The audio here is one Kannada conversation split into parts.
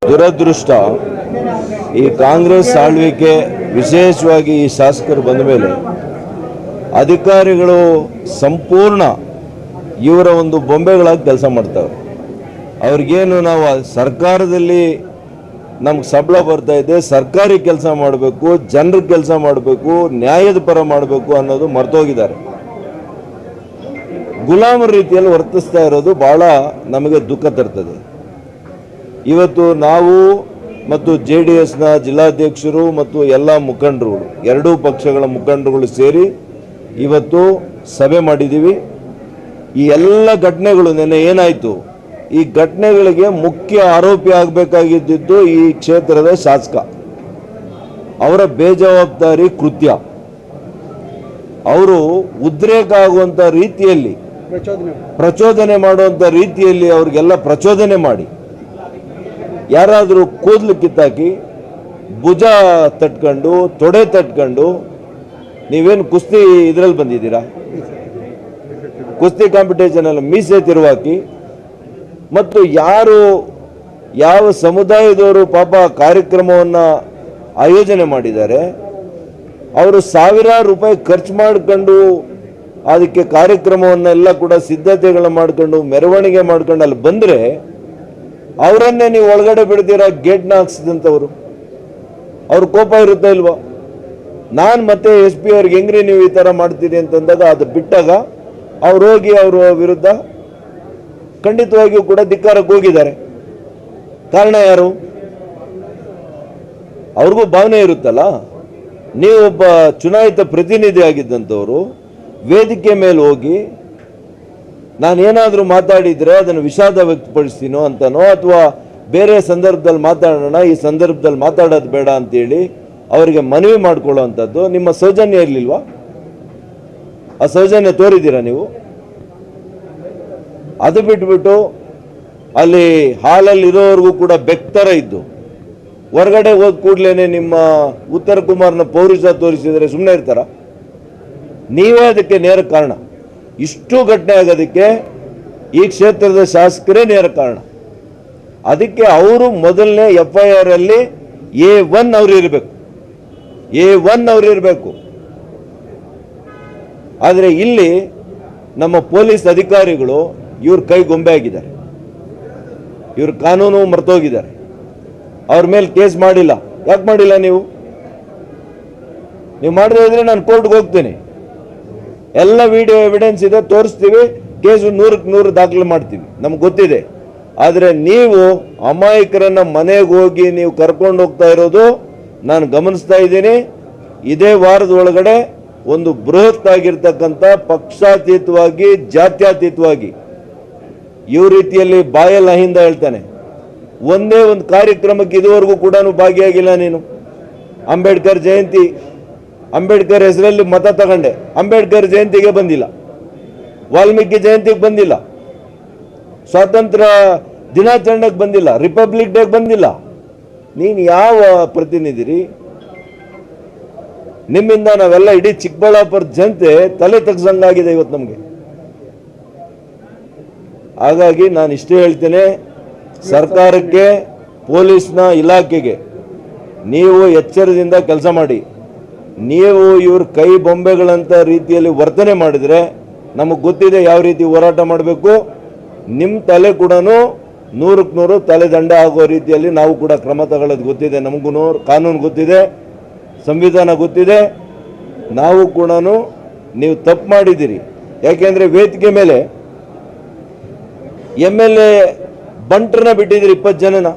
ದುರದೃಷ್ಟ ಈ ಕಾಂಗ್ರೆಸ್ ಆಳ್ವಿಕೆ ವಿಶೇಷವಾಗಿ ಈ ಶಾಸಕರು ಬಂದ ಮೇಲೆ ಅಧಿಕಾರಿಗಳು ಸಂಪೂರ್ಣ ಇವರ ಒಂದು ಬೊಂಬೆಗಳಾಗಿ ಕೆಲಸ ಮಾಡ್ತಾರೆ. ಅವ್ರಿಗೇನು ನಾವು ಸರ್ಕಾರದಲ್ಲಿ ನಮ್ಗೆ ಸಂಬಳ ಬರ್ತಾ ಇದೆ, ಸರ್ಕಾರಿ ಕೆಲಸ ಮಾಡಬೇಕು, ಜನರ ಕೆಲಸ ಮಾಡಬೇಕು, ನ್ಯಾಯದ ಪರ ಮಾಡಬೇಕು ಅನ್ನೋದು ಮರ್ತೋಗಿದ್ದಾರೆ. ಗುಲಾಮರ ರೀತಿಯಲ್ಲಿ ವರ್ತಿಸ್ತಾ ಇರೋದು ಭಾಳ ನಮಗೆ ದುಃಖ ತರ್ತದೆ. ಇವತ್ತು ನಾವು ಮತ್ತು JDSನ ಜಿಲ್ಲಾಧ್ಯಕ್ಷರು ಮತ್ತು ಎಲ್ಲ ಮುಖಂಡರು, ಎರಡೂ ಪಕ್ಷಗಳ ಮುಖಂಡರುಗಳು ಸೇರಿ ಇವತ್ತು ಸಭೆ ಮಾಡಿದ್ದೀವಿ. ಈ ಎಲ್ಲ ಘಟನೆಗಳು ನೆನ್ನೆ ಏನಾಯಿತು, ಈ ಘಟನೆಗಳಿಗೆ ಮುಖ್ಯ ಆರೋಪಿ ಆಗಬೇಕಾಗಿದ್ದು ಈ ಕ್ಷೇತ್ರದ ಶಾಸಕ. ಅವರ ಬೇಜವಾಬ್ದಾರಿ ಕೃತ್ಯ, ಅವರು ಉದ್ರೇಕ ಆಗುವಂಥ ರೀತಿಯಲ್ಲಿ ಪ್ರಚೋದನೆ ಮಾಡುವಂಥ ರೀತಿಯಲ್ಲಿ ಅವ್ರಿಗೆಲ್ಲ ಪ್ರಚೋದನೆ ಮಾಡಿ ಯಾರಾದರೂ ಕೂದಲು ಕಿತ್ತಾಕಿ ಭುಜ ತಟ್ಕೊಂಡು ತೊಡೆ ತಟ್ಕೊಂಡು, ನೀವೇನು ಕುಸ್ತಿ ಇದರಲ್ಲಿ ಬಂದಿದ್ದೀರಾ, ಕುಸ್ತಿ ಕಾಂಪಿಟೇಷನಲ್ಲಿ ಮೀಸೆ ತಿರುವಾಕಿ, ಮತ್ತು ಯಾರು ಯಾವ ಸಮುದಾಯದವರು ಪಾಪ ಕಾರ್ಯಕ್ರಮವನ್ನು ಆಯೋಜನೆ ಮಾಡಿದ್ದಾರೆ, ಅವರು ಸಾವಿರಾರು ರೂಪಾಯಿ ಖರ್ಚು ಮಾಡಿಕೊಂಡು ಅದಕ್ಕೆ ಕಾರ್ಯಕ್ರಮವನ್ನೆಲ್ಲ ಕೂಡ ಸಿದ್ಧತೆಗಳು ಮಾಡ್ಕೊಂಡು ಮೆರವಣಿಗೆ ಮಾಡ್ಕೊಂಡು ಅಲ್ಲಿ ಬಂದರೆ ಅವರನ್ನೇ ನೀವು ಒಳಗಡೆ ಬಿಡ್ತೀರಾ ಗೇಟ್ನ ಹಾಕ್ಸಿದಂಥವ್ರು. ಅವ್ರ ಕೋಪ ಇರುತ್ತಾ ಇಲ್ವಾ? ನಾನು ಮತ್ತೆ SP ಅವ್ರಿಗೆ ಹೆಂಗ್ರಿ ನೀವು ಈ ಥರ ಮಾಡ್ತೀರಿ ಅಂತಂದಾಗ ಅದು ಬಿಟ್ಟಾಗ ಅವ್ರು ಹೋಗಿ ಅವರ ವಿರುದ್ಧ ಖಂಡಿತವಾಗಿಯೂ ಕೂಡ ಧಿಕ್ಕಾರಕ್ಕೆ ಹೋಗಿದ್ದಾರೆ. ಕಾರಣ ಯಾರು? ಅವ್ರಿಗೂ ಭಾವನೆ ಇರುತ್ತಲ್ಲ. ನೀವೊಬ್ಬ ಚುನಾಯಿತ ಪ್ರತಿನಿಧಿ ಆಗಿದ್ದಂಥವ್ರು ವೇದಿಕೆ ಮೇಲೆ ಹೋಗಿ ನಾನೇನಾದರೂ ಮಾತಾಡಿದರೆ ಅದನ್ನು ವಿಷಾದ ವ್ಯಕ್ತಪಡಿಸ್ತೀನೋ ಅಂತನೋ, ಅಥವಾ ಬೇರೆ ಸಂದರ್ಭದಲ್ಲಿ ಮಾತಾಡೋಣ, ಈ ಸಂದರ್ಭದಲ್ಲಿ ಮಾತಾಡೋದು ಬೇಡ ಅಂತೇಳಿ ಅವರಿಗೆ ಮನವಿ ಮಾಡ್ಕೊಳ್ಳೋವಂಥದ್ದು ನಿಮ್ಮ ಸೌಜನ್ಯ ಇರಲಿಲ್ವಾ? ಆ ಸೌಜನ್ಯ ತೋರಿದ್ದೀರಾ ನೀವು? ಅದು ಬಿಟ್ಬಿಟ್ಟು ಅಲ್ಲಿ ಹಾಲಲ್ಲಿರೋವರೆಗೂ ಕೂಡ ಬೆಕ್ತರ ಇದ್ದು ಹೊರಗಡೆ ಹೋದ ಕೂಡಲೇ ನಿಮ್ಮ ಉತ್ತರ ಕುಮಾರ್ನ ಪೌರುಷ ತೋರಿಸಿದರೆ ಸುಮ್ಮನೆ ಇರ್ತಾರ? ನೀವೇ ಅದಕ್ಕೆ ನೇರ ಕಾರಣ. ಇಷ್ಟು ಘಟನೆ ಆಗೋದಕ್ಕೆ ಈ ಕ್ಷೇತ್ರದ ಶಾಸಕರೇ ನೇರ ಕಾರಣ. ಅದಕ್ಕೆ ಅವರು ಮೊದಲನೇ FIR ಅಲ್ಲಿ A1 ಅವರು ಇರಬೇಕು, A1 ಅವರು ಇರಬೇಕು. ಆದರೆ ಇಲ್ಲಿ ನಮ್ಮ ಪೊಲೀಸ್ ಅಧಿಕಾರಿಗಳು ಇವ್ರ ಕೈ ಗೊಂಬೆ ಆಗಿದ್ದಾರೆ, ಇವ್ರ ಕಾನೂನು ಮರ್ತೋಗಿದ್ದಾರೆ. ಅವ್ರ ಮೇಲೆ ಕೇಸ್ ಮಾಡಿಲ್ಲ. ಯಾಕೆ ಮಾಡಿಲ್ಲ? ನೀವು ಮಾಡದೇ ಇದ್ರೆ ನಾನು ಕೋರ್ಟ್ಗೆ ಹೋಗ್ತೀನಿ, ಎಲ್ಲ ವಿಡಿಯೋ ಎವಿಡೆನ್ಸ್ ಇದೆ, ತೋರಿಸ್ತೀವಿ, ಕೇಸು 100ಕ್ಕೆ 100 ದಾಖಲೆ ಮಾಡ್ತೀವಿ, ನಮ್ಗೆ ಗೊತ್ತಿದೆ. ಆದರೆ ನೀವು ಅಮಾಯಕರನ್ನ ಮನೆಗೆ ಹೋಗಿ ನೀವು ಕರ್ಕೊಂಡು ಹೋಗ್ತಾ ಇರೋದು ನಾನು ಗಮನಿಸ್ತಾ ಇದ್ದೀನಿ. ಇದೇ ವಾರದ ಒಳಗಡೆ ಒಂದು ಬೃಹತ್ ಆಗಿರ್ತಕ್ಕಂಥ ಪಕ್ಷಾತೀತವಾಗಿ ಜಾತ್ಯತೀತವಾಗಿ ಇವ್ ರೀತಿಯಲ್ಲಿ ಬಾಯಲ್ಲಿ ಅಹಿಂದ ಹೇಳ್ತಾನೆ. ಒಂದೇ ಒಂದು ಕಾರ್ಯಕ್ರಮಕ್ಕೆ ಇದುವರೆಗೂ ಕೂಡ ಭಾಗಿಯಾಗಿಲ್ಲ ನೀನು. ಅಂಬೇಡ್ಕರ್ ಜಯಂತಿ, ಅಂಬೇಡ್ಕರ್ ಹೆಸರಲ್ಲಿ ಮತ ತಗೊಂಡೆ, ಅಂಬೇಡ್ಕರ್ ಜಯಂತಿಗೆ ಬಂದಿಲ್ಲ, ವಾಲ್ಮೀಕಿ ಜಯಂತಿಗೆ ಬಂದಿಲ್ಲ, ಸ್ವಾತಂತ್ರ್ಯ ದಿನಾಚರಣೆಗೆ ಬಂದಿಲ್ಲ, ರಿಪಬ್ಲಿಕ್ ಡೇಗೆ ಬಂದಿಲ್ಲ. ನೀನು ಯಾವ ಪ್ರತಿನಿಧಿರಿ? ನಿಮ್ಮಿಂದ ನಾವೆಲ್ಲ ಇಡೀ ಚಿಕ್ಕಬಳ್ಳಾಪುರ ಜನತೆ ತಲೆ ತಗ್ಸಂಗಾಗಿದೆ ಇವತ್ತು ನಮಗೆ. ಹಾಗಾಗಿ ನಾನು ಇಷ್ಟೇ ಹೇಳ್ತೇನೆ, ಸರ್ಕಾರಕ್ಕೆ, ಪೊಲೀಸ್ನ ಇಲಾಖೆಗೆ ನೀವು ಎಚ್ಚರದಿಂದ ಕೆಲಸ ಮಾಡಿ. ನೀವು ಇವ್ರ ಕೈ ಬೊಂಬೆಗಳಂತ ರೀತಿಯಲ್ಲಿ ವರ್ತನೆ ಮಾಡಿದರೆ ನಮಗೆ ಗೊತ್ತಿದೆ ಯಾವ ರೀತಿ ಹೋರಾಟ ಮಾಡಬೇಕು. ನಿಮ್ಮ ತಲೆ ಕೂಡ 100ಕ್ಕೆ 100 ತಲೆ ದಂಡ ಆಗೋ ರೀತಿಯಲ್ಲಿ ನಾವು ಕೂಡ ಕ್ರಮ ತಗೊಳ್ಳೋದು ಗೊತ್ತಿದೆ. ನಮಗೂ ಕಾನೂನು ಗೊತ್ತಿದೆ, ಸಂವಿಧಾನ ಗೊತ್ತಿದೆ. ನಾವು ಕೂಡ ನೀವು ತಪ್ಪು ಮಾಡಿದ್ದೀರಿ. ಯಾಕೆಂದರೆ ವೇದಿಕೆ ಮೇಲೆ MLA ಬಂಟ್ರನ್ನ ಬಿಟ್ಟಿದ್ದೀರಿ, 20 ಜನನ.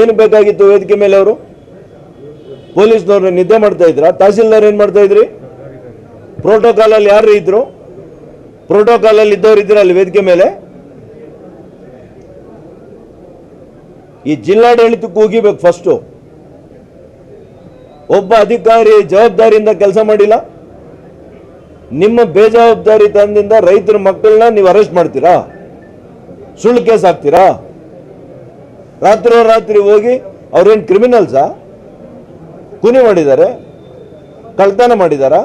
ಏನು ಬೇಕಾಗಿತ್ತು ವೇದಿಕೆ ಮೇಲೆ? ಅವರು ಪೊಲೀಸ್ನವ್ರನ್ನ ನಿದ್ದೆ ಮಾಡ್ತಾ ಇದ್ರ? ತಹಸೀಲ್ದಾರ್ ಏನು ಮಾಡ್ತಾ ಇದ್ರಿ? ಪ್ರೋಟೋಕಾಲಲ್ಲಿ ಯಾರು ಇದ್ರು? ಪ್ರೋಟೋಕಾಲಲ್ಲಿ ಇದ್ದವ್ರು ಇದ್ರ ಅಲ್ಲಿ ವೇದಿಕೆ ಮೇಲೆ? ಈ ಜಿಲ್ಲಾಡಳಿತಕ್ಕೆ ಹೋಗಿಬೇಕು ಫಸ್ಟು. ಒಬ್ಬ ಅಧಿಕಾರಿ ಜವಾಬ್ದಾರಿಯಿಂದ ಕೆಲಸ ಮಾಡಿಲ್ಲ. ನಿಮ್ಮ ಬೇಜವಾಬ್ದಾರಿ ತಂದಿಂದ ರೈತರ ಮಕ್ಕಳನ್ನ ನೀವು ಅರೆಸ್ಟ್ ಮಾಡ್ತೀರಾ? ಸುಳ್ಳು ಕೇಸ್ ಹಾಕ್ತೀರಾ? ರಾತ್ರಿ ಹೋಗಿ ಅವ್ರೇನು ಕ್ರಿಮಿನಲ್ಸಾ? ಕೂನಿ ಮಾಡಿದ್ದಾರೆ, ಕಳ್ತನ ಮಾಡಿದಾರ?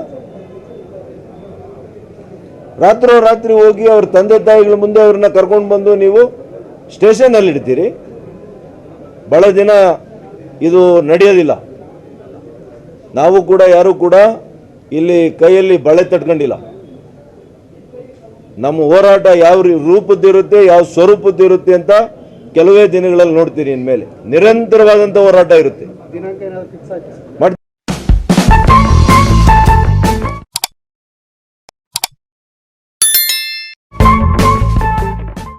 ರಾತ್ರಿ ಹೋಗಿ ಅವ್ರ ತಂದೆ ತಾಯಿಗಳ ಮುಂದೆ ಅವ್ರನ್ನ ಕರ್ಕೊಂಡು ಬಂದು ನೀವು ಸ್ಟೇಷನಲ್ಲಿ ಇಡ್ತೀರಿ. ಬಹಳ ದಿನ ಇದು ನಡೆಯೋದಿಲ್ಲ. ನಾವು ಕೂಡ ಯಾರು ಕೂಡ ಇಲ್ಲಿ ಕೈಯಲ್ಲಿ ಬಳೆ ತಟ್ಕೊಂಡಿಲ್ಲ. ನಮ್ಮ ಹೋರಾಟ ಯಾವ ರೂಪದ್ದಿರುತ್ತೆ, ಯಾವ ಸ್ವರೂಪದ್ದಿರುತ್ತೆ ಅಂತ ಕೆಲವೇ ದಿನಗಳಲ್ಲಿ ನೋಡ್ತೀರಿ. ಇನ್ಮೇಲೆ ನಿರಂತರವಾದಂಥ ಹೋರಾಟ ಇರುತ್ತೆ. ದಿನಾಂಕ ಏನಾದರೂ ಫಿಕ್ಸ್ ಆಯ್ತು?